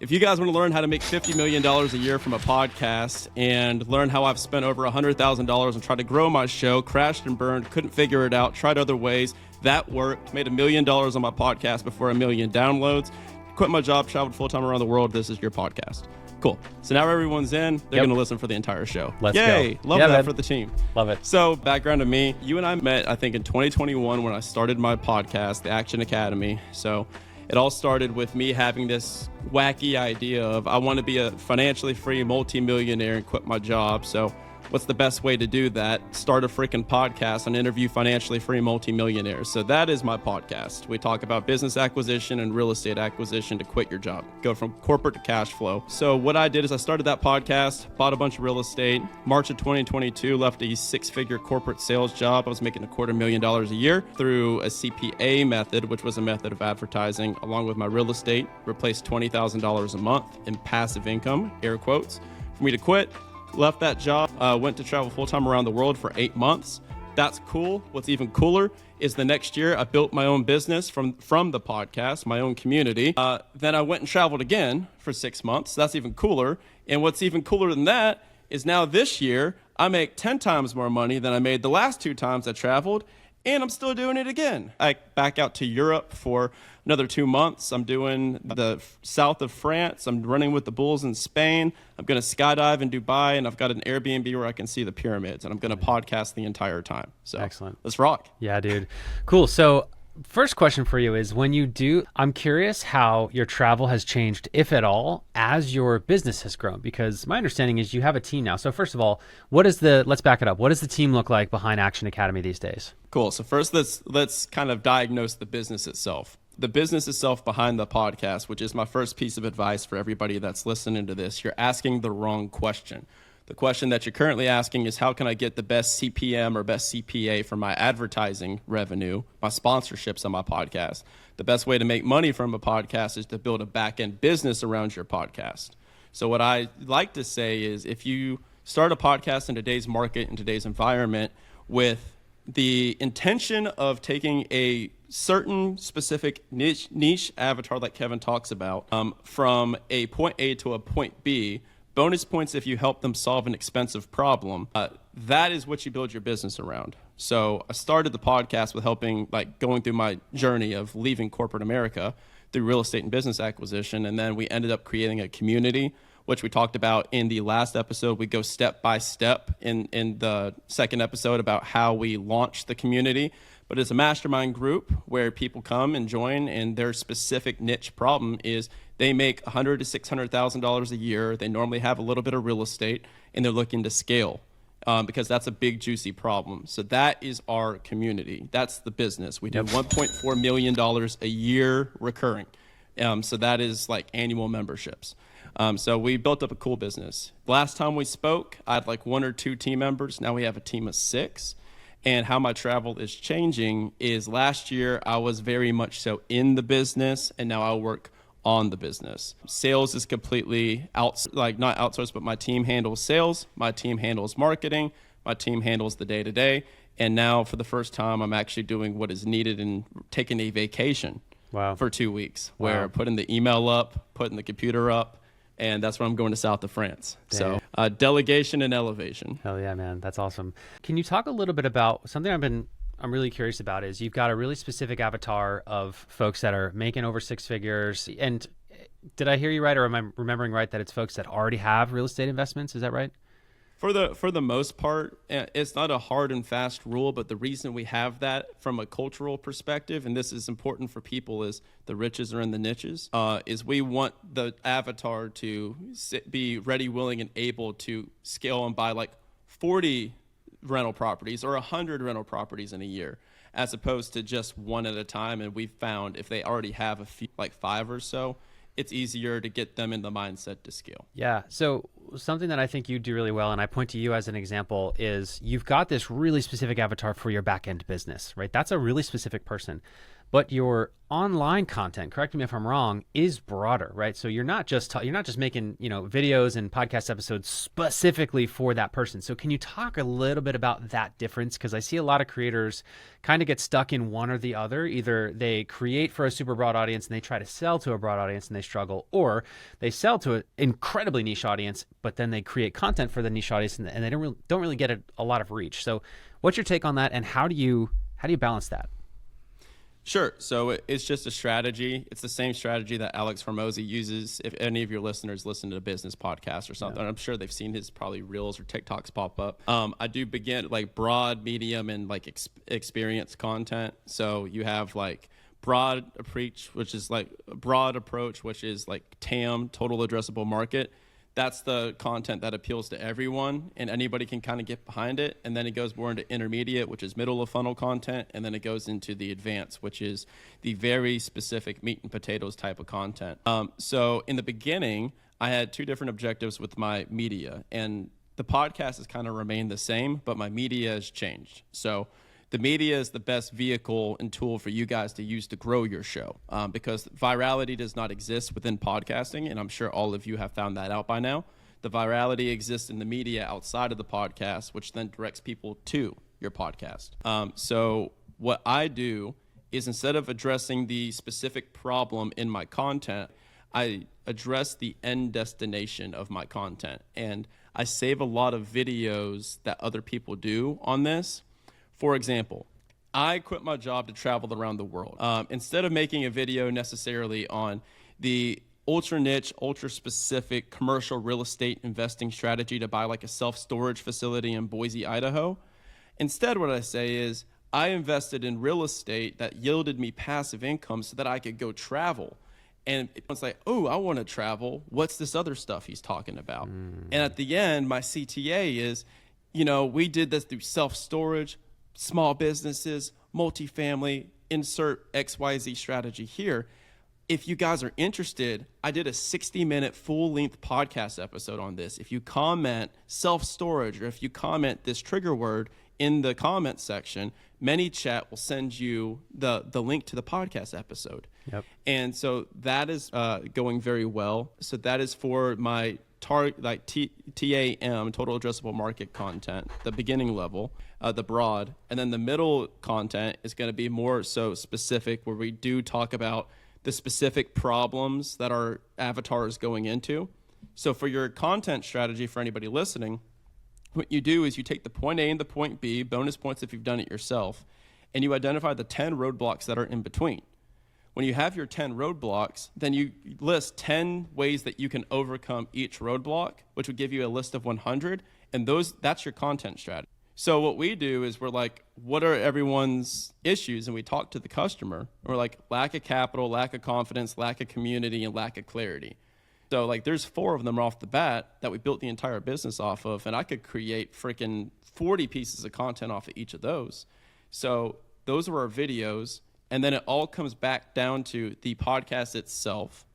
If you guys want to learn how to make $50 million a year from a podcast and learn how I've spent over $100,000 and tried to grow my show, crashed and burned, couldn't figure it out, tried other ways, that worked, made $1 million on my podcast before 1 million downloads, quit my job, traveled full-time around the world, this is your podcast. Cool. So now everyone's in. They're going to listen for the entire show. Let's Yay. go. Love that, man. For the team. Love it. So background to me, you and I met, I think, in 2021 when I started my podcast, The Action Academy. So it all started with me having this wacky idea of I want to be a financially free multimillionaire and quit my job. So what's the best way to do that? Start a freaking podcast and interview financially free multimillionaires. So that is my podcast. We talk about business acquisition and real estate acquisition to quit your job, go from corporate to cash flow. So what I did is I started that podcast, bought a bunch of real estate. March of 2022, left a 6-figure corporate sales job. I was making $250,000 a year through a CPA method, which was a method of advertising, along with my real estate, replaced $20,000 a month in passive income, air quotes, for me to quit. Left that job, went to travel full-time around the world for 8 months. That's cool. What's even cooler is the next year I built my own business from the podcast, my own community. Then I went and traveled again for 6 months. That's even cooler. And what's even cooler than that is now this year I make 10 times more money than I made the last 2 times I traveled, and I'm still doing it again. I back out to Europe for another 2 months. I'm doing the south of France. I'm running with the bulls in Spain. I'm going to skydive in Dubai, and I've got an Airbnb where I can see the pyramids, and I'm going to podcast the entire time. So excellent. Let's rock. Yeah, dude. Cool. So first question for you is when you do, I'm curious how your travel has changed, if at all, as your business has grown, because my understanding is you have a team now. So first of all, let's back it up. What does the team look like behind Action Academy these days? Cool. So first, let's kind of diagnose the business itself. The business itself behind the podcast, which is my first piece of advice for everybody that's listening to this, you're asking the wrong question. The question that you're currently asking is how can I get the best CPM or best CPA for my advertising revenue, my sponsorships on my podcast? The best way to make money from a podcast is to build a back-end business around your podcast. So what I like to say is if you start a podcast in today's market, in today's environment, with the intention of taking a certain specific niche avatar like Kevin talks about from a point A to a point B, bonus points if you help them solve an expensive problem, that is what you build your business around. So I started the podcast with going through my journey of leaving corporate America through real estate and business acquisition, and then we ended up creating a community, which we talked about in the last episode. We go step by step in the second episode about how we launched the community. But it's a mastermind group where people come and join, and their specific niche problem is they make $100,000 to $600,000 a year. They normally have a little bit of real estate, and they're looking to scale because that's a big, juicy problem. So that is our community. That's the business. We do $1.4 million a year recurring. So that is like annual memberships. So we built up a cool business. Last time we spoke, I had like 1 or 2 team members. Now we have a team of 6. And how my travel is changing is last year I was very much so in the business, and now I work on the business. Sales is completely not outsourced, but my team handles sales, my team handles marketing, my team handles the day-to-day. And now for the first time, I'm actually doing what is needed and taking a vacation for 2 weeks, where putting the email up, putting the computer up, and that's where I'm going to south of France. Dang. So delegation and elevation. Hell yeah, man. That's awesome. Can you talk a little bit about something I'm really curious about is you've got a really specific avatar of folks that are making over 6 figures. And did I hear you right, or am I remembering right that it's folks that already have real estate investments? Is that right? For the most part, it's not a hard and fast rule, but the reason we have that from a cultural perspective, and this is important for people, is the riches are in the niches, is we want the avatar to be ready, willing, and able to scale and buy like 40 rental properties or 100 rental properties in a year, as opposed to just one at a time. And we've found if they already have a few, like 5 or so, it's easier to get them in the mindset to scale. Yeah. So something that I think you do really well, and I point to you as an example, is you've got this really specific avatar for your back-end business, right? That's a really specific person. but your online content, correct me if I'm wrong, is broader, right? So you're not just making, videos and podcast episodes specifically for that person. So can you talk a little bit about that difference? Because I see a lot of creators kind of get stuck in one or the other. Either they create for a super broad audience and they try to sell to a broad audience and they struggle, or they sell to an incredibly niche audience, but then they create content for the niche audience and they don't really get a lot of reach. So what's your take on that, and how do you balance that? Sure. So it's just a strategy. It's the same strategy that Alex Hormozy uses. If any of your listeners listen to a business podcast or something, I'm sure they've seen his probably reels or TikToks pop up. I do begin like broad, medium, and like experience content. So you have like broad approach, which is like TAM, total addressable market. That's the content that appeals to everyone, and anybody can kind of get behind it. And then it goes more into intermediate, which is middle of funnel content. And then it goes into the advanced, which is the very specific meat and potatoes type of content. So in the beginning, I had two different objectives with my media, and the podcast has kind of remained the same, but my media has changed. So the media is the best vehicle and tool for you guys to use to grow your show, because virality does not exist within podcasting, and I'm sure all of you have found that out by now. The virality exists in the media outside of the podcast, which then directs people to your podcast. So what I do is, instead of addressing the specific problem in my content, I address the end destination of my content, and I save a lot of videos that other people do on this. For example, I quit my job to travel around the world. Instead of making a video necessarily on the ultra niche, ultra specific commercial real estate investing strategy to buy like a self-storage facility in Boise, Idaho, instead what I say is, I invested in real estate that yielded me passive income so that I could go travel. And it's like, oh, I want to travel. What's this other stuff he's talking about? And at the end, my CTA is, we did this through self-storage, small businesses, multifamily, insert XYZ strategy here. If you guys are interested, I did a 60-minute full-length podcast episode on this. If you comment self-storage, or if you comment this trigger word in the comment section, ManyChat will send you the link to the podcast episode. Yep. And so that is going very well. So that is for my target, like TAM, total addressable market content, the beginning level, the broad, and then the middle content is going to be more so specific, where we do talk about the specific problems that our avatar is going into. So for your content strategy, for anybody listening, what you do is you take the point A and the point B, bonus points if you've done it yourself, and you identify the 10 roadblocks that are in between. When you have your 10 roadblocks, then you list 10 ways that you can overcome each roadblock, which would give you a list of 100, and that's your content strategy. So what we do is we're like, what are everyone's issues? And we talk to the customer. We're like, lack of capital, lack of confidence, lack of community, and lack of clarity. So like there's 4 of them off the bat that we built the entire business off of, and I could create freaking 40 pieces of content off of each of those. So those are our videos. And then it all comes back down to the podcast itself.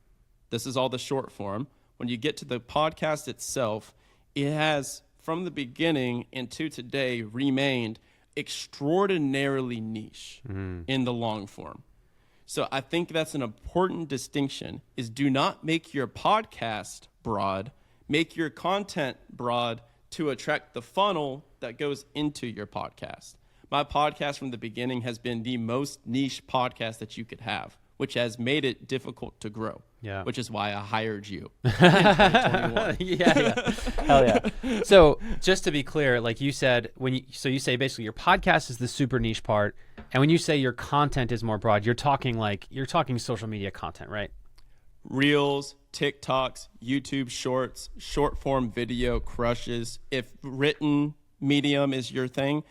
This is all the short form. When you get to the podcast itself, it has, from the beginning into today, remained extraordinarily niche in the long form. So I think that's an important distinction, is do not make your podcast broad, make your content broad to attract the funnel that goes into your podcast. My podcast from the beginning has been the most niche podcast that you could have, which has made it difficult to grow. Yeah. Which is why I hired you in 2021. Yeah. Hell yeah. So just to be clear, like you said, you say basically your podcast is the super niche part, and when you say your content is more broad, you're talking social media content, right? Reels, TikToks, YouTube shorts, short form video crushes. If written medium is your thing,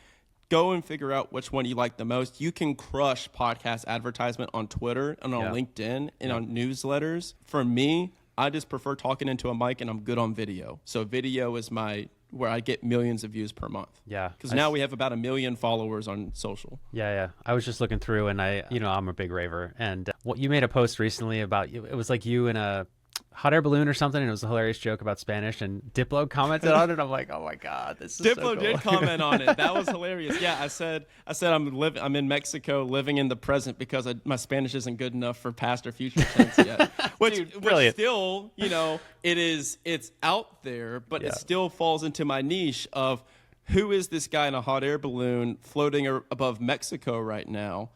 go and figure out which one you like the most. You can crush podcast advertisement on Twitter and on LinkedIn and on newsletters. For me, I just prefer talking into a mic, and I'm good on video. So video is where I get millions of views per month. Yeah. Because now we have about 1 million followers on social. Yeah. I was just looking through, and I'm a big raver. And what you made a post recently about, it was like you and hot air balloon or something, and it was a hilarious joke about Spanish, and Diplo commented on it. I'm like, oh my God, this is so Diplo cool. did comment on it. That was hilarious. Yeah, I said I'm in Mexico living in the present because my Spanish isn't good enough for past or future tense yet. Which still, it's out there, but it still falls into my niche of who is this guy in a hot air balloon floating above Mexico right now,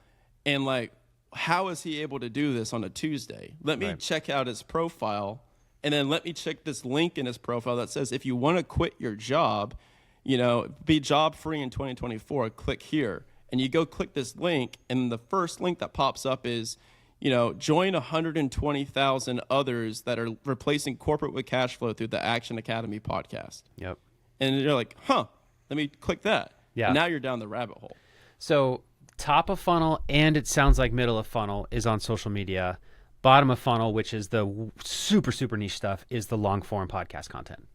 and like, how is he able to do this on a Tuesday? Let me check out his profile, and then let me check this link in his profile that says, if you want to quit your job, be job free in 2024, click here. And you go click this link, and the first link that pops up is, join 120,000 others that are replacing corporate with cash flow through the Action Academy podcast. Yep. And you're like, let me click that. Yeah. And now you're down the rabbit hole. So top of funnel, and it sounds like middle of funnel, is on social media. Bottom of funnel, which is the super, super niche stuff, is the long form podcast content.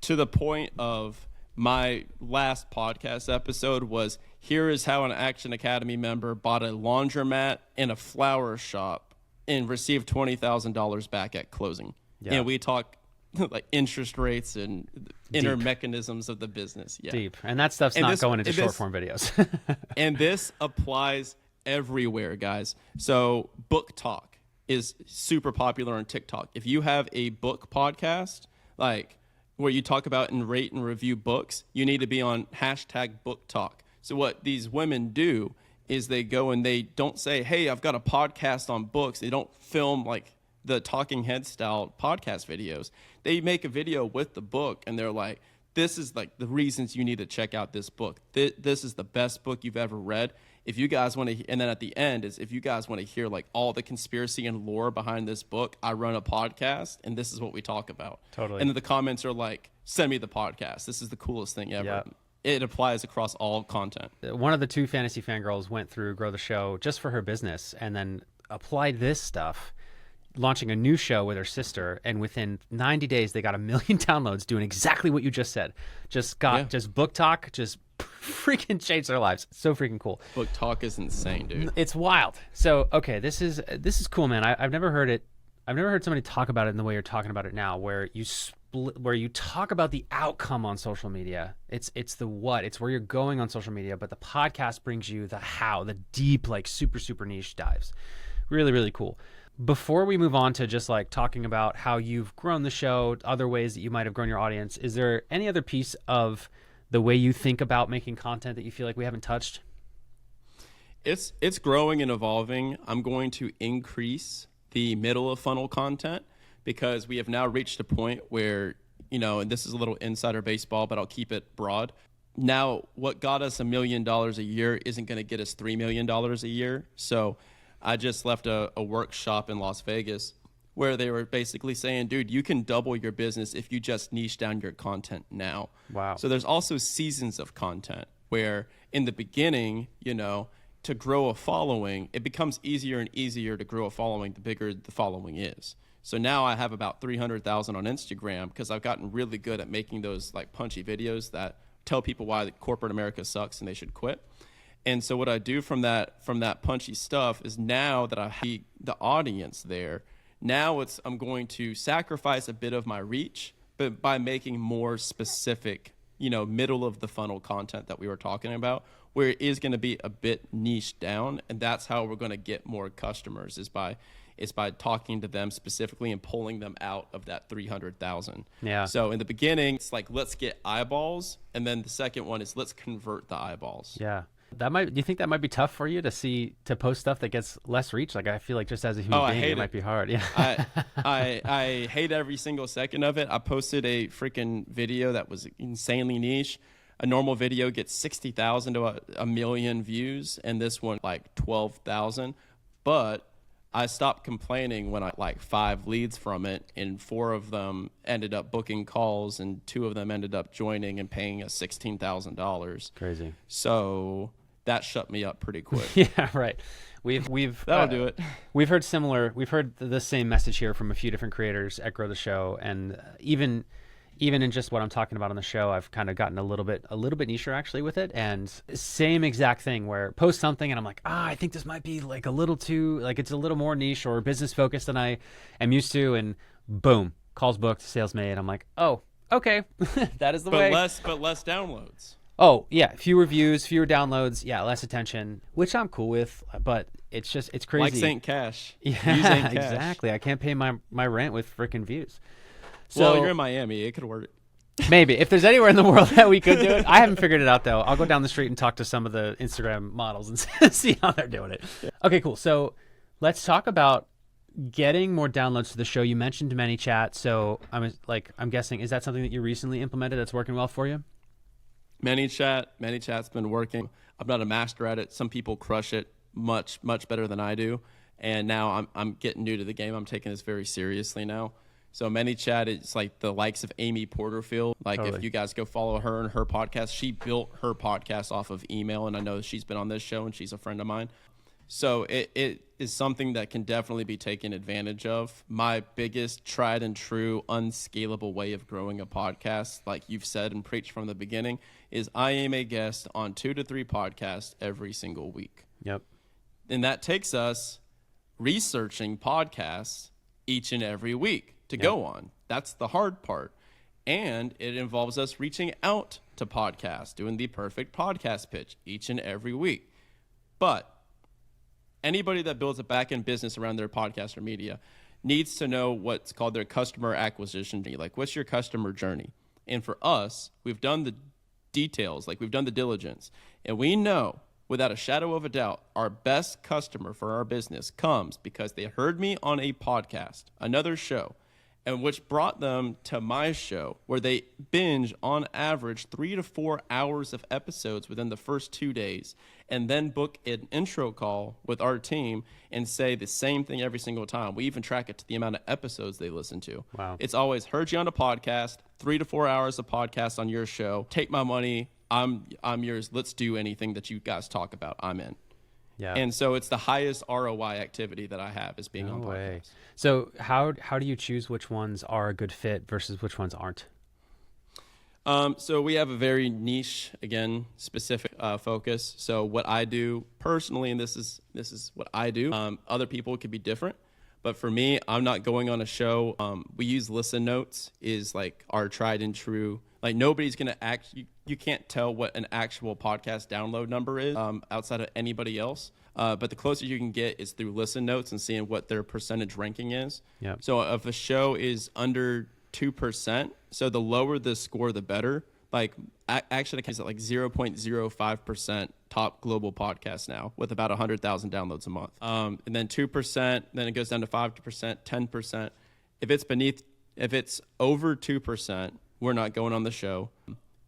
To the point of my last podcast episode was, here is how an Action Academy member bought a laundromat and a flower shop and received $20,000 back at closing. Yeah. And we talk like interest rates and inner mechanisms of the business. Yeah. Deep. And that stuff's not going into short form videos. And this applies everywhere, guys. So book talk is super popular on TikTok. If you have a book podcast, like where you talk about and rate and review books, you need to be on #BookTalk. So what these women do is they go and they don't say, hey, I've got a podcast on books. They don't film like the talking head style podcast videos. They make a video with the book, and they're like, this is like the reasons you need to check out this book. This is the best book you've ever read. If you guys want to, and then at the end is, if you guys want to hear like all the conspiracy and lore behind this book, I run a podcast, and this is what we talk about. Totally. And then the comments are like, send me the podcast. This is the coolest thing ever. Yeah. It applies across all content. One of the two fantasy fangirls went through Grow the Show just for her business, and then applied this stuff, launching a new show with her sister, and within 90 days they got 1 million downloads doing exactly what you just said. Just book talk, just freaking changed their lives. So freaking cool. Book talk is insane, dude. It's wild. So okay, this is cool, man. I've never heard it. I've never heard somebody talk about it in the way you're talking about it now, where you talk about the outcome on social media. It's the what, it's where you're going on social media, but the podcast brings you the how, the deep, like super, super niche dives. Really, really cool. Before we move on to just like talking about how you've grown the show, other ways that you might have grown your audience, is there any other piece of the way you think about making content that you feel like we haven't touched? It's growing and evolving. I'm going to increase the middle of funnel content because we have now reached a point where, and this is a little insider baseball, but I'll keep it broad. Now, what got us $1 million a year isn't going to get us $3 million a year. So I just left a workshop in Las Vegas where they were basically saying, dude, you can double your business if you just niche down your content now. Wow. So there's also seasons of content where in the beginning, to grow a following, it becomes easier and easier to grow a following the bigger the following is. So now I have about 300,000 on Instagram because I've gotten really good at making those like punchy videos that tell people why corporate America sucks and they should quit. And so what I do from that punchy stuff is, now that I have the audience there, now I'm going to sacrifice a bit of my reach, but by making more specific, middle of the funnel content that we were talking about, where it is going to be a bit niche down. And that's how we're going to get more customers is by talking to them specifically and pulling them out of that 300,000. Yeah. So in the beginning, it's like, let's get eyeballs. And then the second one is let's convert the eyeballs. Yeah. Do you think that might be tough for you to post stuff that gets less reach? Like, I feel like just as a human being, it might be hard. Yeah. I hate every single second of it. I posted a freaking video that was insanely niche. A normal video gets 60,000 to a million views, and this one like 12,000. But I stopped complaining when I like 5 leads from it, and 4 of them ended up booking calls, and 2 of them ended up joining and paying us $16,000. Crazy. So that shut me up pretty quick. Yeah, right. We've that'll do it. We've heard the same message here from a few different creators at Grow the Show, and even in just what I'm talking about on the show, I've kind of gotten a little bit nicher actually with it. And same exact thing where post something and I'm like, I think this might be like a little too, like it's a little more niche or business focused than I am used to. And boom, calls booked, sales made. I'm like, oh, okay, that is the way. But less downloads. Oh yeah, fewer views, fewer downloads, yeah, less attention, which I'm cool with. But it's crazy. Like Saint Cash. Yeah, Views ain't cash. exactly. I can't pay my rent with freaking views. So Well, you're in Miami. It could work. maybe if there's anywhere in the world that we could do it. I haven't figured it out though. I'll go down the street and talk to some of the Instagram models and see how they're doing it. Okay, cool. So let's talk about getting more downloads to the show. You mentioned ManyChat, so I'm guessing, is that something that you recently implemented that's working well for you? ManyChat's been working. I'm not a master at it. Some people crush it much better than I do. And now I'm getting new to the game. I'm taking this very seriously now. So ManyChat is like the likes of Amy Porterfield. Like Totally. if you guys go follow her and her podcast, she built her podcast off of email. And I know she's been on this show and she's a friend of mine. So it is something that can definitely be taken advantage of. My biggest tried and true unscalable way of growing a podcast, like you've said and preached from the beginning, is I am a guest on 2 to 3 podcasts every single week. Yep. And that takes us researching podcasts each and every week to go on. That's the hard part. And it involves us reaching out to podcasts, doing the perfect podcast pitch each and every week. But anybody that builds a back-end business around their podcast or media needs to know what's called their customer acquisition journey. Like, what's your customer journey? And for us, we've done the details, like we've done the diligence. And we know, without a shadow of a doubt, our best customer for our business comes because they heard me on a podcast, another show, and which brought them to my show, where they binge on average 3 to 4 hours of episodes within the first 2 days, and then book an intro call with our team and say the same thing every single time. We even track it to the amount of episodes they listen to. Wow. It's always heard you on a podcast, 3 to 4 hours of podcast on your show. Take my money. I'm yours. Let's do anything that you guys talk about. I'm in. Yeah. And so it's the highest ROI activity that I have is being on podcasts. So how do you choose which ones are a good fit versus which ones aren't? So we have a very niche, again, specific focus. So what I do personally, and this is what I do. Other people could be different, but for me, I'm not going on a show. We use listen notes is like our tried and true. Like nobody's gonna you can't tell what an actual podcast download number is outside of anybody else. But the closer you can get is through listen notes and seeing what their percentage ranking is. Yep. So if a show is under 2%, so the lower the score, the better. Like actually, it's at like 0.05% top global podcast now with about 100,000 downloads a month. And then 2%, then it goes down to 5%, 10%. If it's over 2%, we're not going on the show.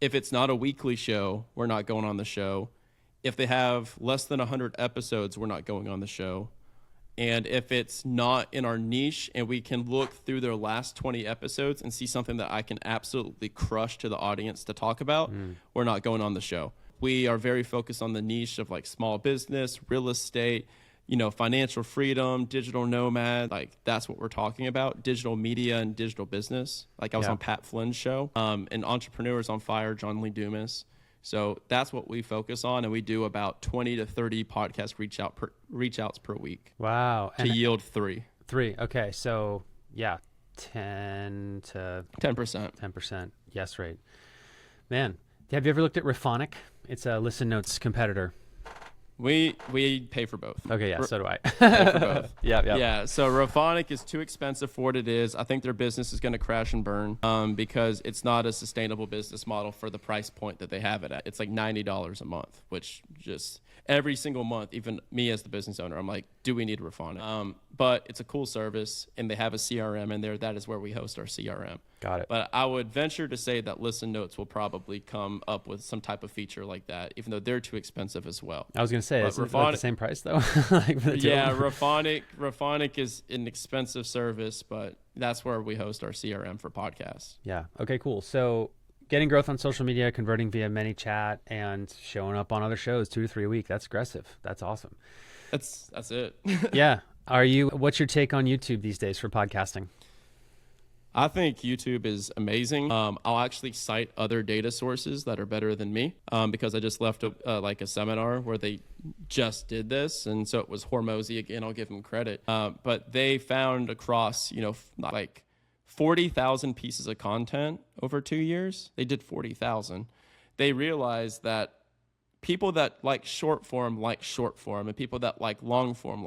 If it's not a weekly show, we're not going on the show. If they have less than 100 episodes, we're not going on the show. And if it's not in our niche and we can look through their last 20 episodes and see something that I can absolutely crush to the audience to talk about, we're not going on the show. We are very focused on the niche of like small business, real estate, financial freedom, digital nomad. Like that's what we're talking about. Digital media and digital business. Like I was on Pat Flynn's show, and Entrepreneurs on Fire, John Lee Dumas. So that's what we focus on, and we do about 20 to 30 podcast reach outs per week. Wow. To yield 3. 3. Okay. So yeah, 10%. 10% yes rate. Man, have you ever looked at Raphonic? It's a Listen Notes competitor. We pay for both. Okay, yeah, so do I. Pay for both. Yeah. Yeah, so Raphonic is too expensive for what it is. I think their business is going to crash and burn because it's not a sustainable business model for the price point that they have it at. It's like $90 a month, which just every single month, even me as the business owner, I'm like, do we need Raphonic? But it's a cool service, and they have a CRM in there. That is where we host our CRM. Got it. But I would venture to say that Listen Notes will probably come up with some type of feature like that, even though they're too expensive as well. I was going to say, is it like the same price though? Raphonic is an expensive service, but that's where we host our CRM for podcasts. Yeah. Okay, cool. So getting growth on social media, converting via ManyChat, and showing up on other shows 2 to 3 a week. That's aggressive. That's awesome. That's it. Yeah. What's your take on YouTube these days for podcasting? I think YouTube is amazing. I'll actually cite other data sources that are better than me because I just left a seminar where they just did this, and so it was Hormozy again. I'll give them credit, but they found across like 40,000 pieces of content over 2 years. They did 40,000. They realized that people that like short form, and people that like long form.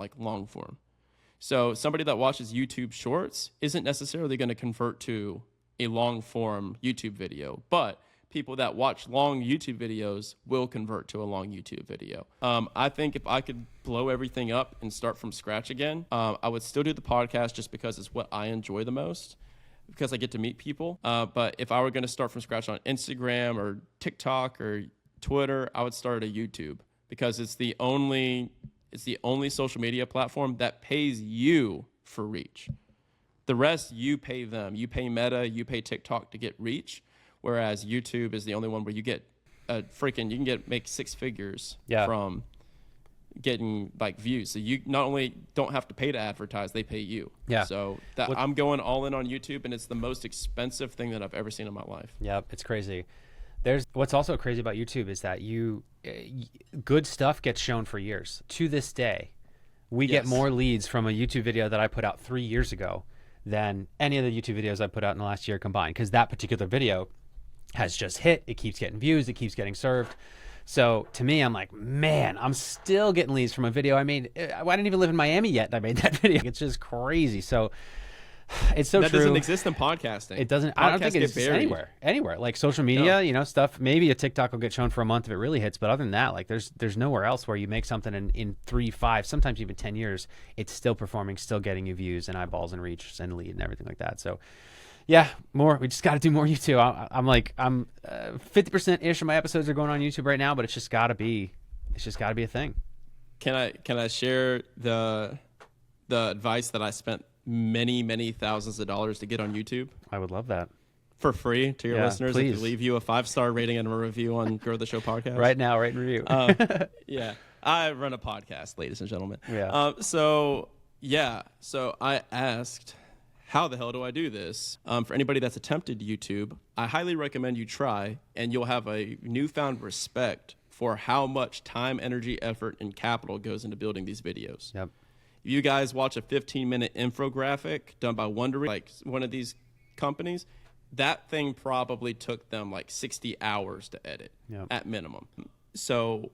So somebody that watches YouTube shorts isn't necessarily going to convert to a long form YouTube video, but people that watch long YouTube videos will convert to a long YouTube video. I think if I could blow everything up and start from scratch again, I would still do the podcast just because it's what I enjoy the most, because I get to meet people. But if I were going to start from scratch on Instagram or TikTok or Twitter, I would start at YouTube, because it's the only social media platform that pays you for reach. The rest, you pay them. You pay Meta, you pay TikTok to get reach, whereas YouTube is the only one where you get make 6 figures from getting like views. So you not only don't have to pay to advertise, they pay you. Yeah. So I'm going all in on YouTube, and it's the most expensive thing that I've ever seen in my life. Yep, it's crazy. What's also crazy about YouTube is that good stuff gets shown for years. To this day, we get more leads from a YouTube video that I put out 3 years ago than any of the YouTube videos I put out in the last year combined, because that particular video has just hit. It keeps getting views. It keeps getting served. So to me, I'm like, man, I'm still getting leads from a video I made. I didn't even live in Miami yet, and I made that video. It's just crazy. So it's so that true. That doesn't exist in podcasting. It doesn't. I don't think it exists anywhere. Like social media, stuff. Maybe a TikTok will get shown for a month if it really hits, but other than that, like there's nowhere else where you make something in 3, 5, sometimes even 10 years, it's still performing, still getting you views and eyeballs and reach and lead and everything like that. So yeah, we just got to do more YouTube. I'm 50% ish of my episodes are going on YouTube right now, but it's just got to be a thing. Can I share the advice that I spent many thousands of dollars to get on YouTube? I would love that. For free to your listeners. Please. If you leave you a 5-star rating and a review on Grow the Show podcast. Right now, rate and review. Yeah. I run a podcast, ladies and gentlemen. Yeah. So I asked, how the hell do I do this? For anybody that's attempted YouTube, I highly recommend you try, and you'll have a newfound respect for how much time, energy, effort, and capital goes into building these videos. Yep. If you guys watch a 15-minute infographic done by Wondery, like one of these companies, that thing probably took them like 60 hours to edit at minimum. So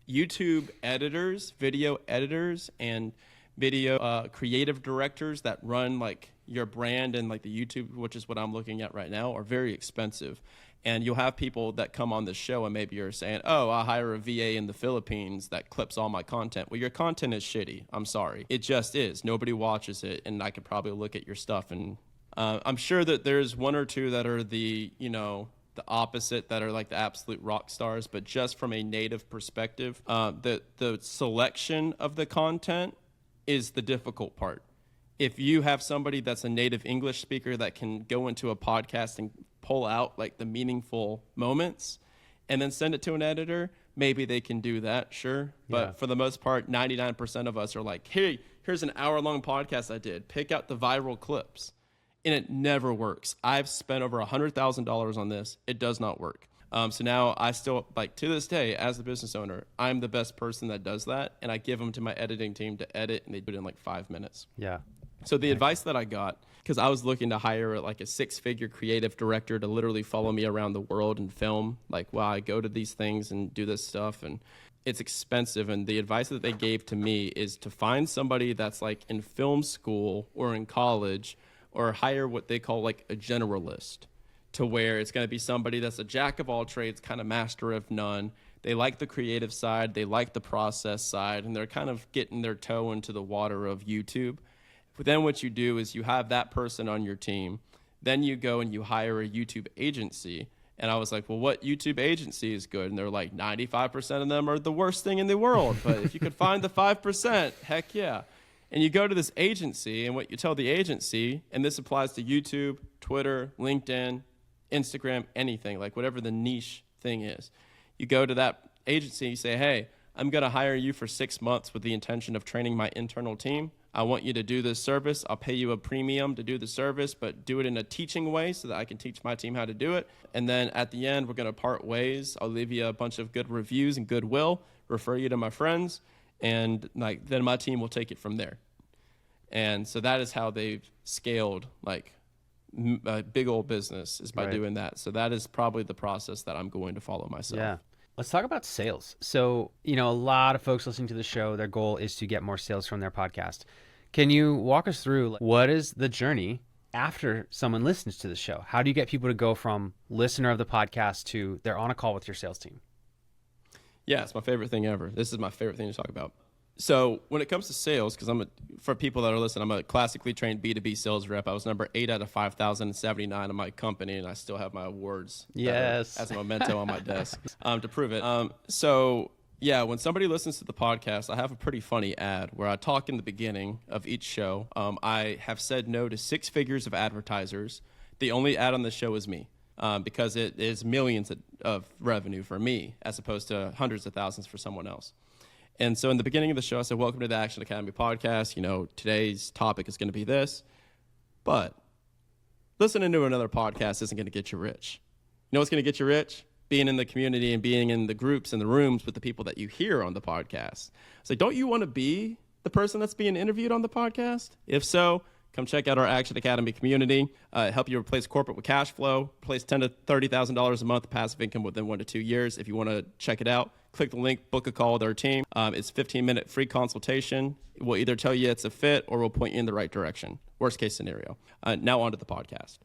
YouTube editors, video editors, and video creative directors that run like your brand and like the YouTube, which is what I'm looking at right now, are very expensive. And you'll have people that come on this show and maybe you're saying, oh, I'll hire a VA in the Philippines that clips all my content. Well, your content is shitty. I'm sorry. It just is. Nobody watches it. And I could probably look at your stuff. And I'm sure that there's one or two that are the opposite, that are like the absolute rock stars. But just from a native perspective, the selection of the content is the difficult part. If you have somebody that's a native English speaker that can go into a podcast and pull out like the meaningful moments and then send it to an editor, maybe they can do that, sure. But for the most part, 99% of us are like, hey, here's an hour-long podcast I did. Pick out the viral clips. And it never works. I've spent over $100,000 on this. It does not work. So now I still, like to this day, as the business owner, I'm the best person that does that. And I give them to my editing team to edit, and they do it in like 5 minutes. Yeah. So the advice that I got, because I was looking to hire like a 6-figure creative director to literally follow me around the world and film, like while I go to these things and do this stuff, and it's expensive. And the advice that they gave to me is to find somebody that's like in film school or in college, or hire what they call like a generalist, to where it's going to be somebody that's a jack of all trades, kind of master of none. They like the creative side, they like the process side, and they're kind of getting their toe into the water of YouTube. But then what you do is you have that person on your team. Then you go and you hire a YouTube agency. And I was like, well, what YouTube agency is good? And they're like, 95% of them are the worst thing in the world. But if you could find the 5%, heck yeah. And you go to this agency, and what you tell the agency, and this applies to YouTube, Twitter, LinkedIn, Instagram, anything, like whatever the niche thing is. You go to that agency, you say, hey, I'm going to hire you for 6 months with the intention of training my internal team. I want you to do this service. I'll pay you a premium to do the service, but do it in a teaching way so that I can teach my team how to do it. And then at the end, we're going to part ways. I'll leave you a bunch of good reviews and goodwill, refer you to my friends, and like then my team will take it from there. And so that is how they've scaled like a big old business is by Right. doing that. So that is probably the process that I'm going to follow myself. Yeah. Let's talk about sales. So, a lot of folks listening to the show, their goal is to get more sales from their podcast. Can you walk us through what is the journey after someone listens to the show? How do you get people to go from listener of the podcast to they're on a call with your sales team? Yeah, it's my favorite thing ever. This is my favorite thing to talk about. So when it comes to sales, because for people that are listening, I'm a classically trained B2B sales rep. I was number 8 out of 5,079 in my company, and I still have my awards Yes. as a memento on my desk to prove it. So yeah, when somebody listens to the podcast, I have a pretty funny ad where I talk in the beginning of each show. I have said no to 6 figures of advertisers. The only ad on the show is me. Because it is millions of revenue for me as opposed to hundreds of thousands for someone else. And so in the beginning of the show, I said, welcome to the Action Academy podcast. Today's topic is going to be this. But listening to another podcast isn't going to get you rich. You know what's going to get you rich? Being in the community and being in the groups and the rooms with the people that you hear on the podcast. So don't you want to be the person that's being interviewed on the podcast? If so, come check out our Action Academy community. Help you replace corporate with cash flow. Replace $10,000 to $30,000 a month passive income within 1 to 2 years. If you want to check it out, click the link, book a call with our team. It's a 15-minute free consultation. We'll either tell you it's a fit or we'll point you in the right direction. Worst case scenario. Now on to the podcast.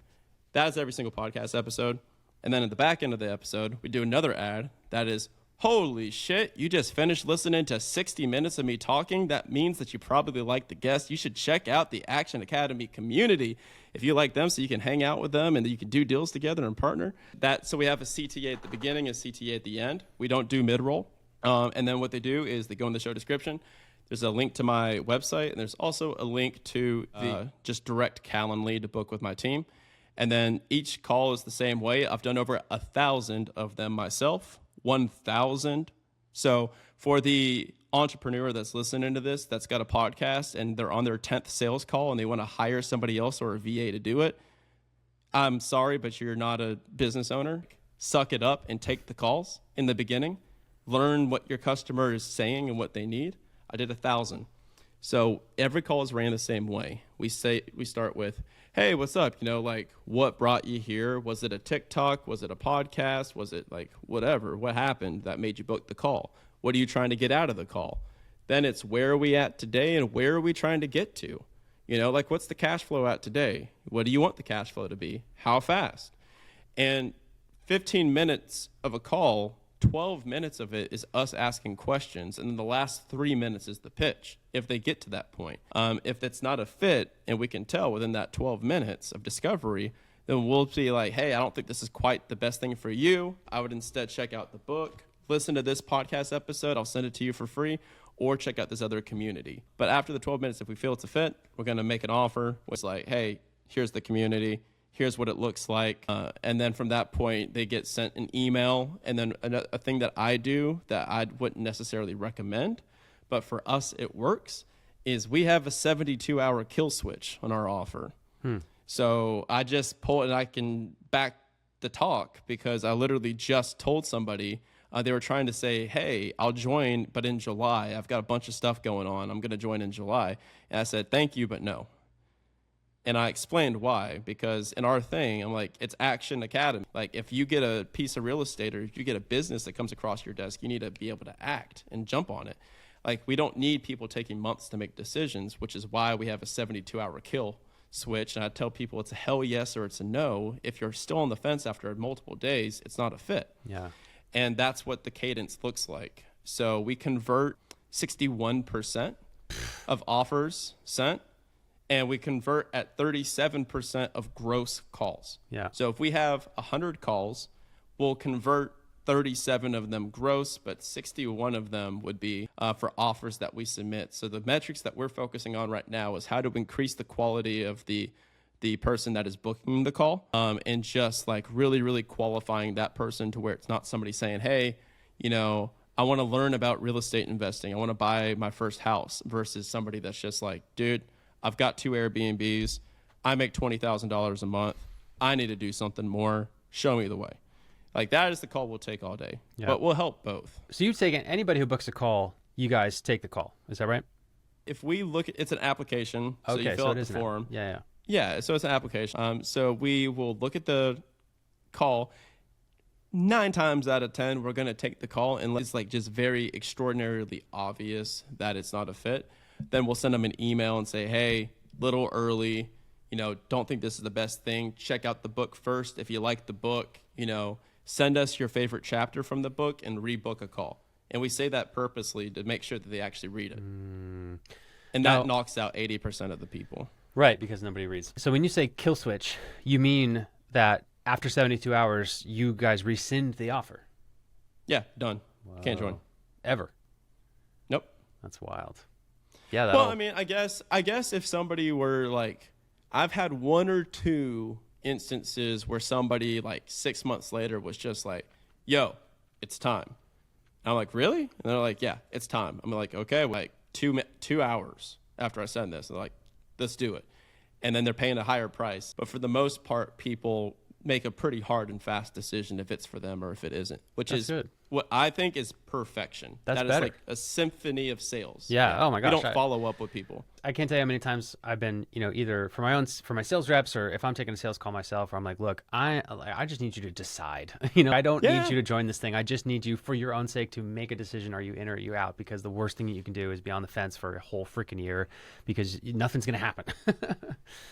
That is every single podcast episode. And then at the back end of the episode, we do another ad that is, holy shit, you just finished listening to 60 minutes of me talking. That means that you probably like the guest. You should check out the Action Academy community if you like them, so you can hang out with them and you can do deals together and partner. So we have a CTA at the beginning, a CTA at the end. We don't do mid-roll. And then what they do is they go in the show description. There's a link to my website, and there's also a link to the just direct Calendly to book with my team. And then each call is the same way. I've done over 1,000 of them myself. 1,000. So for the entrepreneur that's listening to this, that's got a podcast and they're on their 10th sales call and they want to hire somebody else or a VA to do it, I'm sorry, but you're not a business owner. Suck it up and take the calls in the beginning. Learn what your customer is saying and what they need. I did 1,000. So every call is ran the same way. We start with, hey, what's up? What brought you here? Was it a TikTok? Was it a podcast? Was it whatever? What happened that made you book the call? What are you trying to get out of the call? Then it's where are we at today and where are we trying to get to? What's the cash flow at today? What do you want the cash flow to be? How fast? And 15 minutes of a call, 12 minutes of it is us asking questions, and then the last 3 minutes is the pitch, if they get to that point. If it's not a fit, and we can tell within that 12 minutes of discovery, then we'll be like, hey, I don't think this is quite the best thing for you. I would instead check out the book, listen to this podcast episode, I'll send it to you for free, or check out this other community. But after the 12 minutes, if we feel it's a fit, we're going to make an offer. It's like, hey, here's the community. Here's what it looks like. And then from that point, they get sent an email. And then a thing that I do that I wouldn't necessarily recommend, but for us it works, is we have a 72-hour kill switch on our offer. So I just pull it and I can back the talk because I literally just told somebody they were trying to say, hey, I'll join, but in July. I've got a bunch of stuff going on. I'm going to join in July. And I said, thank you, but no. And I explained why, because in our thing, I'm like, it's Action Academy. If you get a piece of real estate or if you get a business that comes across your desk, you need to be able to act and jump on it. We don't need people taking months to make decisions, which is why we have a 72-hour kill switch. And I tell people it's a hell yes or it's a no. If you're still on the fence after multiple days, it's not a fit. Yeah. And that's what the cadence looks like. So we convert 61% of offers sent. And we convert at 37% of gross calls. Yeah. So if we have 100 calls, we'll convert 37 of them gross, but 61 of them would be for offers that we submit. So the metrics that we're focusing on right now is how to increase the quality of the person that is booking the call, and just really, really qualifying that person to where it's not somebody saying, hey, I want to learn about real estate investing. I want to buy my first house, versus somebody that's just like, dude, I've got 2 Airbnbs. I make $20,000 a month. I need to do something more. Show me the way. That is the call we'll take all day. Yeah. But we'll help both. So you've taken anybody who books a call, you guys take the call. Is that right? If we look at it's an application, so Okay, you fill so out it the is an form. Yeah. Yeah, so it's an application. So we will look at the call. 9 times out of 10, we're going to take the call unless it's like just very extraordinarily obvious that it's not a fit. Then we'll send them an email and say, hey, little early, don't think this is the best thing. Check out the book first. If you like the book, send us your favorite chapter from the book and rebook a call. And we say that purposely to make sure that they actually read it. And that knocks out 80% of the people. Right, because nobody reads. So when you say kill switch, you mean that after 72 hours, you guys rescind the offer? Yeah, done. Whoa. Can't join. Ever? Nope. That's wild. Yeah. Well, I mean, I guess if somebody were like, I've had 1 or 2 instances where somebody like 6 months later was just like, yo, it's time. And I'm like, really? And they're like, yeah, it's time. I'm like, okay, like 2 hours after I send this. They're like, let's do it. And then they're paying a higher price. But for the most part, people make a pretty hard and fast decision if it's for them or if it isn't, which That's is good. What I think is perfection. That is better. like a symphony of sales. Yeah. Oh my gosh. We don't follow up with people. I can't tell you how many times I've been, either for my sales reps or if I'm taking a sales call myself, where I'm like, look, I just need you to decide. I don't need you to join this thing. I just need you for your own sake to make a decision. Are you in or are you out? Because the worst thing that you can do is be on the fence for a whole freaking year because nothing's going to happen.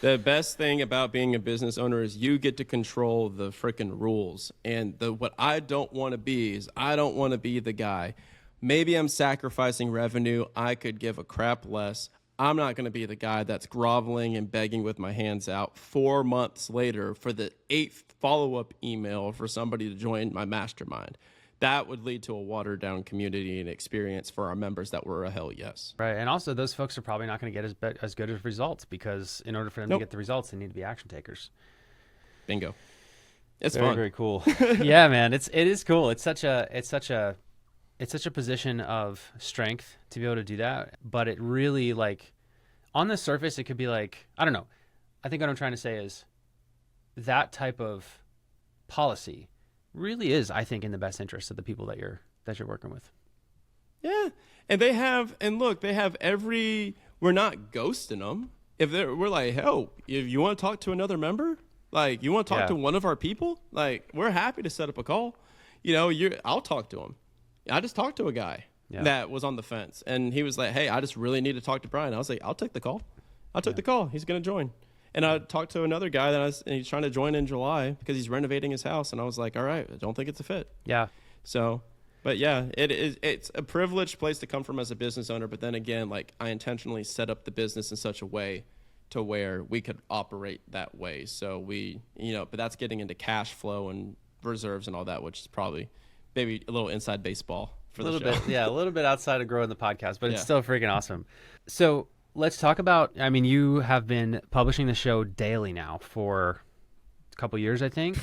The best thing about being a business owner is you get to control the freaking rules. And what I don't want to be is I don't want to be the guy. Maybe I'm sacrificing revenue. I could give a crap less. I'm not going to be the guy that's groveling and begging with my hands out 4 months later for the 8th follow-up email for somebody to join my mastermind. That would lead to a watered-down community and experience for our members that were a hell yes. Right, and also those folks are probably not going to get as good as results because in order for them to get the results, they need to be action takers. Bingo. It's very, fun. very cool. Yeah, man, it is cool. It's such a position of strength to be able to do that. But it really, like, on the surface, it could be like, I don't know. I think what I'm trying to say is that type of policy really is, I think, in the best interest of the people that you're working with. Yeah, and they have we're not ghosting them. We're like, hell, if you want to talk to another member, like, you want to talk to one of our people, like, we're happy to set up a call. I'll talk to him. I just talked to a guy that was on the fence, and he was like, hey, I just really need to talk to Brian. I was like, I'll take the call. I took the call. He's going to join. And I talked to another guy and he's trying to join in July because he's renovating his house. And I was like, all right, I don't think it's a fit. Yeah. So, but yeah, it's a privileged place to come from as a business owner. But then again, like, I intentionally set up the business in such a way to where we could operate that way. So but that's getting into cash flow and reserves and all that, which is probably maybe a little inside baseball for the show. A little bit outside of growing the podcast, but it's still freaking awesome. So let's talk about, I mean, you have been publishing the show daily now for a couple years, I think.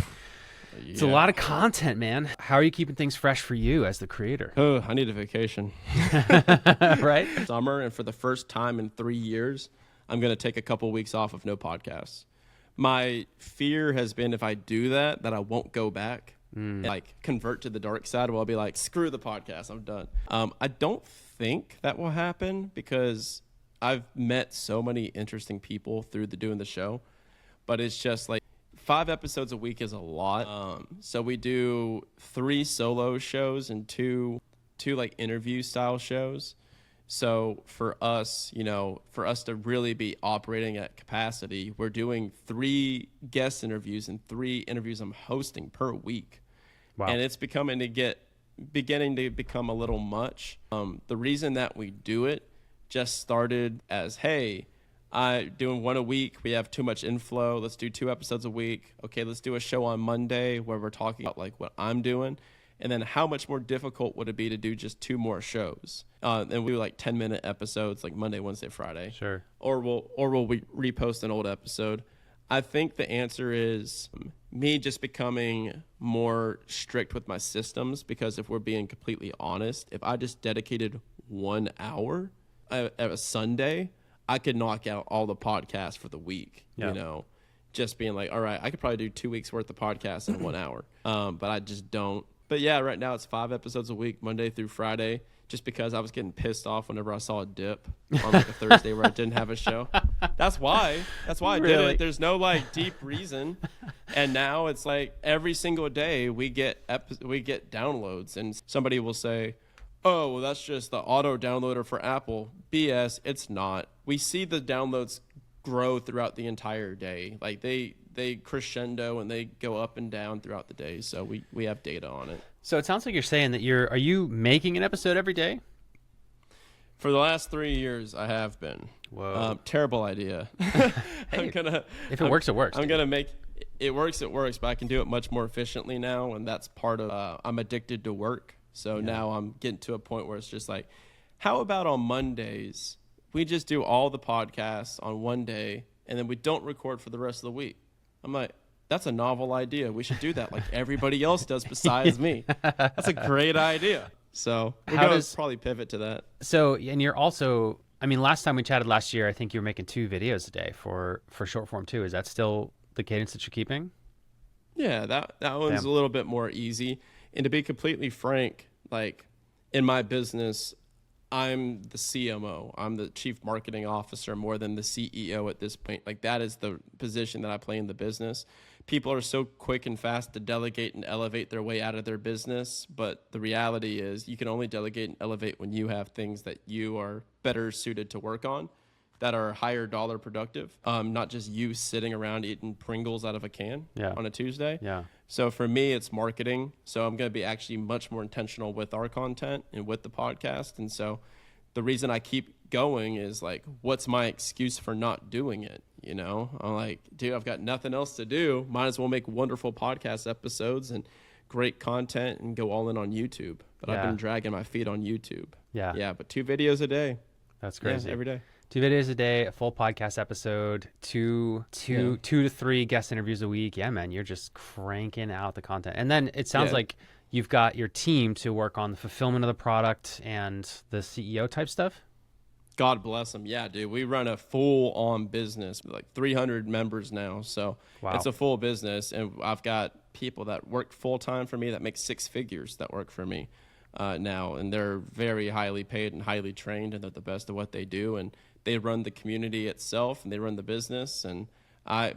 It's a lot of content, man. How are you keeping things fresh for you as the creator? Oh, I need a vacation. Right? Summer, and for the first time in 3 years, I'm going to take a couple weeks off of no podcasts. My fear has been if I do that I won't go back and like convert to the dark side. Well, I'll be like, screw the podcast, I'm done. I don't think that will happen because I've met so many interesting people through doing the show, but it's just like 5 episodes a week is a lot. So we do 3 solo shows and two like interview style shows. So for us, to really be operating at capacity, we're doing 3 guest interviews and 3 interviews I'm hosting per week. Wow. And it's beginning to become a little much. The reason that we do it just started as, hey, doing 1 a week. We have too much inflow. Let's do 2 episodes a week. Okay, let's do a show on Monday where we're talking about like what I'm doing. And then how much more difficult would it be to do just 2 more shows? And we do like 10-minute episodes, like Monday, Wednesday, Friday. Sure. Or we'll repost an old episode. I think the answer is me just becoming more strict with my systems, because if we're being completely honest, if I just dedicated 1 hour at a Sunday, I could knock out all the podcasts for the week, just being like, all right, I could probably do 2 weeks worth of podcasts in 1 hour. But I just don't. But yeah, right now it's 5 episodes a week, Monday through Friday, just because I was getting pissed off whenever I saw a dip on like a Thursday where I didn't have a show. That's why I did Really? it. There's no like deep reason. And now it's like every single day we get downloads, and somebody will say, "Oh, well, that's just the auto downloader for Apple." BS. It's not. We see the downloads grow throughout the entire day. Like they crescendo and they go up and down throughout the day. So we have data on it. So it sounds like you're saying that are you making an episode every day? For the last 3 years, I have been. Whoa. Terrible idea. If it works, it works. I'm going to make it works, but I can do it much more efficiently now. And that's part of, I'm addicted to work. So now I'm getting to a point where it's just like, how about on Mondays, we just do all the podcasts on one day and then we don't record for the rest of the week? I'm like, that's a novel idea. We should do that like everybody else does besides me. That's a great idea. So we're going to probably pivot to that. So, and you're also, I mean, last time we chatted last year, I think you were making 2 videos a day for short form too. Is that still the cadence that you're keeping? Yeah, that one's a little bit more easy. And to be completely frank, like in my business, I'm the CMO. I'm the chief marketing officer more than the CEO at this point. Like that is the position that I play in the business. People are so quick and fast to delegate and elevate their way out of their business. But the reality is you can only delegate and elevate when you have things that you are better suited to work on that are higher dollar productive. Not just you sitting around eating Pringles out of a can on a Tuesday. Yeah. So for me, it's marketing. So I'm going to be actually much more intentional with our content and with the podcast. And so the reason I keep going is like, what's my excuse for not doing it? You know, I'm like, dude, I've got nothing else to do. Might as well make wonderful podcast episodes and great content and go all in on YouTube. But I've been dragging my feet on YouTube. Yeah. Yeah. But 2 videos a day. That's crazy. Yeah, every day. 2 videos a day, a full podcast episode, two to 3 guest interviews a week. Yeah, man, you're just cranking out the content. And then it sounds like you've got your team to work on the fulfillment of the product and the CEO type stuff. God bless them. Yeah, dude, we run a full-on business, like 300 members now. So it's a full business. And I've got people that work full-time for me that make 6 figures that work for me now. And they're very highly paid and highly trained, and they're the best at what they do. And they run the community itself, and they run the business. And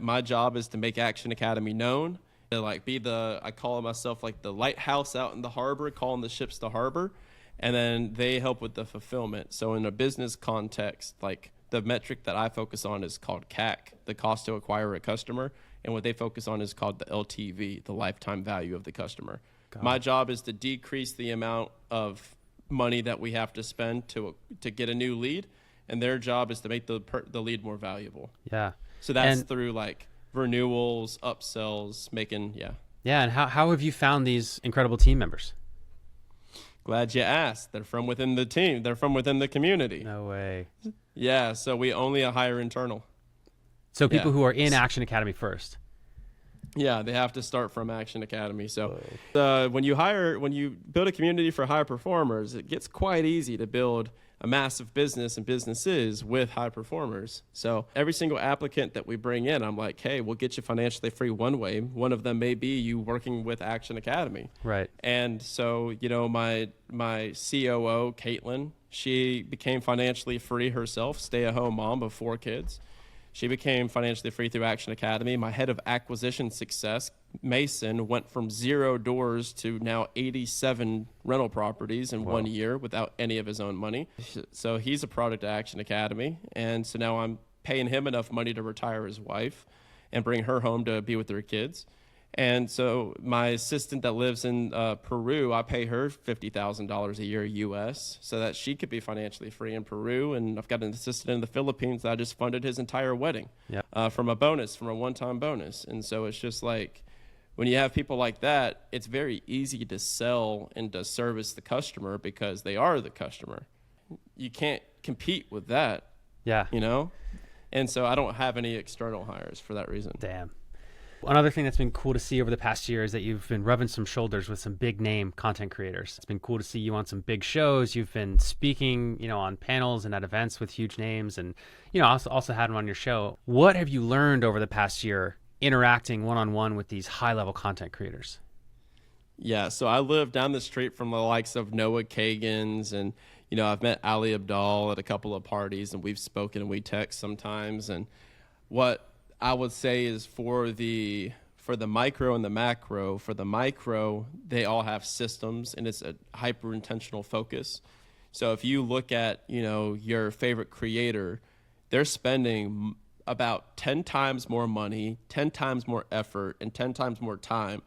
my job is to make Action Academy known, to like be I call myself like the lighthouse out in the harbor, calling the ships to harbor. And then they help with the fulfillment. So in a business context, like the metric that I focus on is called CAC, the cost to acquire a customer. And what they focus on is called the LTV, the lifetime value of the customer. My job is to decrease the amount of money that we have to spend to get a new lead. And their job is to make the lead more valuable. Yeah. So that's through like renewals, upsells, Yeah, and how have you found these incredible team members? Glad you asked. They're from within the team. They're from within the community. No way. Yeah, so we only hire internal. So people who are in Action Academy first. Yeah, they have to start from Action Academy. So when you build a community for high performers, it gets quite easy to build a massive business and businesses with high performers. So every single applicant that we bring in, I'm like, hey, we'll get you financially free one way. One of them may be you working with Action Academy. Right. And so, you know, my COO, Caitlin, she became financially free herself, stay-at-home mom of 4 kids. She became financially free through Action Academy. My head of acquisition success, Mason, went from 0 doors to now 87 rental properties in 1 year without any of his own money. So he's a product of Action Academy. And so now I'm paying him enough money to retire his wife and bring her home to be with their kids. And so my assistant that lives in Peru, I pay her $50,000 a year US so that she could be financially free in Peru. And I've got an assistant in the Philippines that I just funded his entire wedding from a one-time bonus. And so it's just like when you have people like that, it's very easy to sell and to service the customer because they are the customer. You can't compete with that. Yeah. You know? And so I don't have any external hires for that reason. Damn. Another thing that's been cool to see over the past year is that you've been rubbing some shoulders with some big name content creators. It's been cool to see you on some big shows. You've been speaking, you know, on panels and at events with huge names, and, you know, also had them on your show. What have you learned over the past year interacting one-on-one with these high-level content creators? Yeah, so I live down the street from the likes of Noah Kagan's, and I've met Ali Abdal at a couple of parties, and we've spoken and we text sometimes. And what I would say is for the micro and the macro, for the micro, they all have systems, and it's a hyper intentional focus. So if you look at your favorite creator, they're spending about 10 times more money, 10 times more effort, and 10 times more time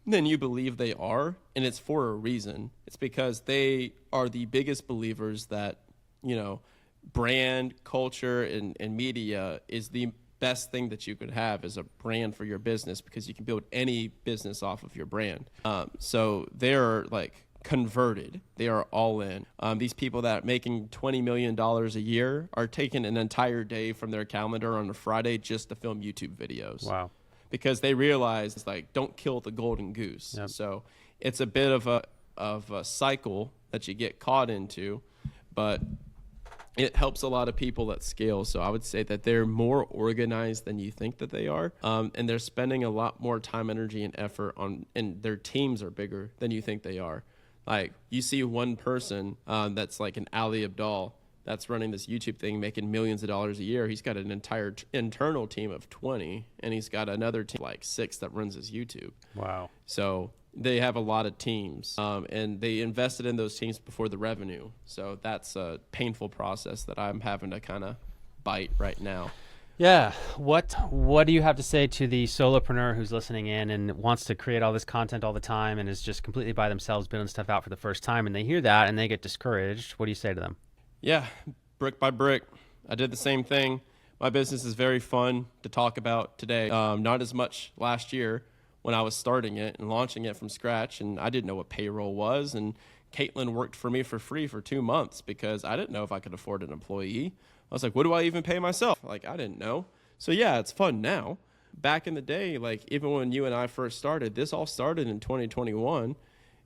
than you believe they are, and it's for a reason. It's because they are the biggest believers that, brand, culture, and media is the best thing that you could have as a brand for your business, because you can build any business off of your brand. So they're like converted. They are all in. These people that are making $20 million a year are taking an entire day from their calendar on a Friday just to film YouTube videos. Wow. Because they realize, don't kill the golden goose. Yep. So it's a bit of a cycle that you get caught into, but it helps a lot of people at scale. So I would say that they're more organized than you think that they are, and they're spending a lot more time, energy, and effort and their teams are bigger than you think they are. Like, you see one person that's like an Ali Abdal that's running this YouTube thing, making millions of dollars a year. He's got an entire internal team of 20, and he's got another team like 6 that runs his YouTube. Wow. So they have a lot of teams, and they invested in those teams before the revenue. So that's a painful process that I'm having to kind of bite right now. Yeah. What do you have to say to the solopreneur who's listening in and wants to create all this content all the time and is just completely by themselves building stuff out for the first time, and they hear that and they get discouraged? What do you say to them? Yeah, brick by brick. I did the same thing. My business is very fun to talk about today. Not as much last year when I was starting it and launching it from scratch, and I didn't know what payroll was. And Caitlin worked for me for free for 2 months because I didn't know if I could afford an employee. I was like, what do I even pay myself? I didn't know. So yeah, it's fun now. Back in the day, even when you and I first started, this all started in 2021.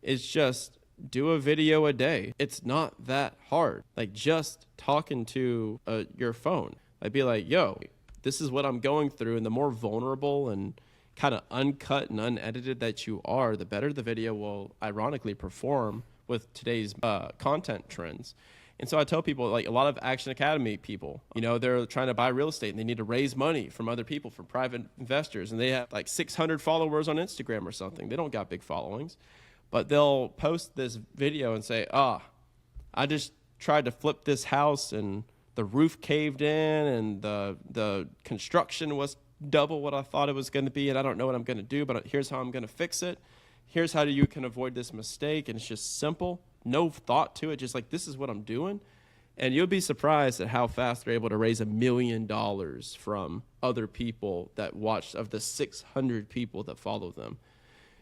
It's just do a video a day. It's not that hard. Just talking to your phone. Be like, yo, this is what I'm going through. And the more vulnerable and kind of uncut and unedited that you are, the better the video will ironically perform with today's content trends. And so I tell people, a lot of Action Academy people, they're trying to buy real estate and they need to raise money from other people, from private investors. And they have 600 followers on Instagram or something. They don't got big followings. But they'll post this video and say, I just tried to flip this house and the roof caved in and the construction was double what I thought it was going to be, and I don't know what I'm going to do, but here's how I'm going to fix it. Here's how you can avoid this mistake. And it's just simple, no thought to it, just this is what I'm doing. And you'll be surprised at how fast they're able to raise $1 million from other people that watch, of the 600 people that follow them.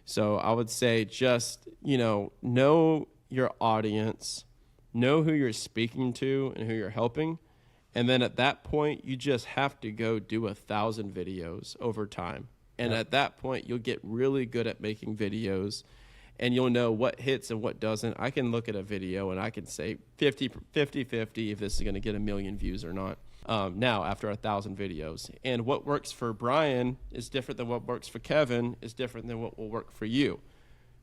So I would say just, know your audience, know who you're speaking to and who you're helping. And then at that point, you just have to go do 1,000 videos over time. And At that point, you'll get really good at making videos, and you'll know what hits and what doesn't. I can look at a video and I can say 50-50 if this is going to get 1 million views or not. Now, after 1,000 videos. And what works for Brian is different than what works for Kevin, is different than what will work for you.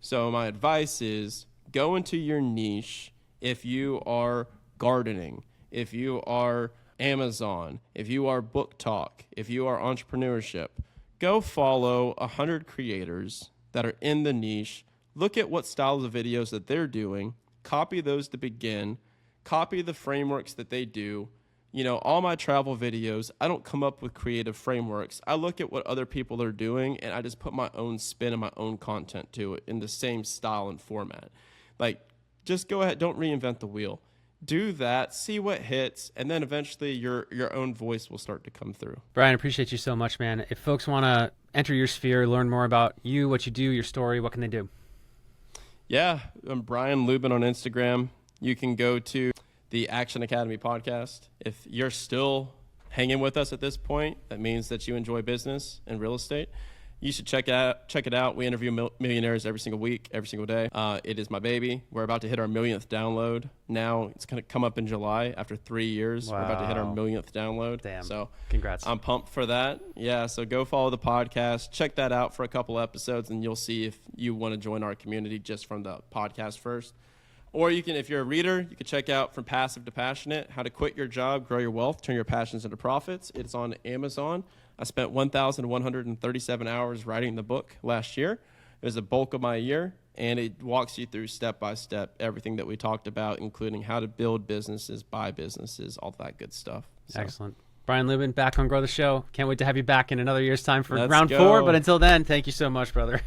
So my advice is go into your niche. If you are gardening, if you are Amazon, if you are book talk, if you are entrepreneurship, go follow 100 creators that are in the niche. Look at what styles of videos that they're doing. Copy those to begin. Copy the frameworks that they do. All my travel videos, I don't come up with creative frameworks. I look at what other people are doing, and I just put my own spin and my own content to it in the same style and format. Just go ahead. Don't reinvent the wheel. Do that, see what hits, and then eventually your own voice will start to come through. Brian, I appreciate you so much, man. If folks want to enter your sphere, learn more about you, what you do, your story, what can they do? Yeah, I'm Brian Lubin on Instagram. You can go to the Action Academy podcast. If you're still hanging with us at this point, that means that you enjoy business and real estate. You should check it out. We interview millionaires every single week, every single day. It is my baby. We're about to hit our millionth download. Now it's going to come up in July after 3 years. Wow. We're about to hit our millionth download. Damn. So congrats. I'm pumped for that. Yeah. So go follow the podcast. Check that out for a couple episodes, and you'll see if you want to join our community just from the podcast first. Or you can, if you're a reader, you can check out From Passive to Passionate, How to Quit Your Job, Grow Your Wealth, Turn Your Passions into Profits. It's on Amazon. I spent 1,137 hours writing the book last year. It was the bulk of my year, and it walks you through step by step everything that we talked about, including how to build businesses, buy businesses, all that good stuff. So. Excellent. Brian Lubin, back on Grow the Show. Can't wait to have you back in another year's time for Let's round go. 4. But until then, thank you so much, brother.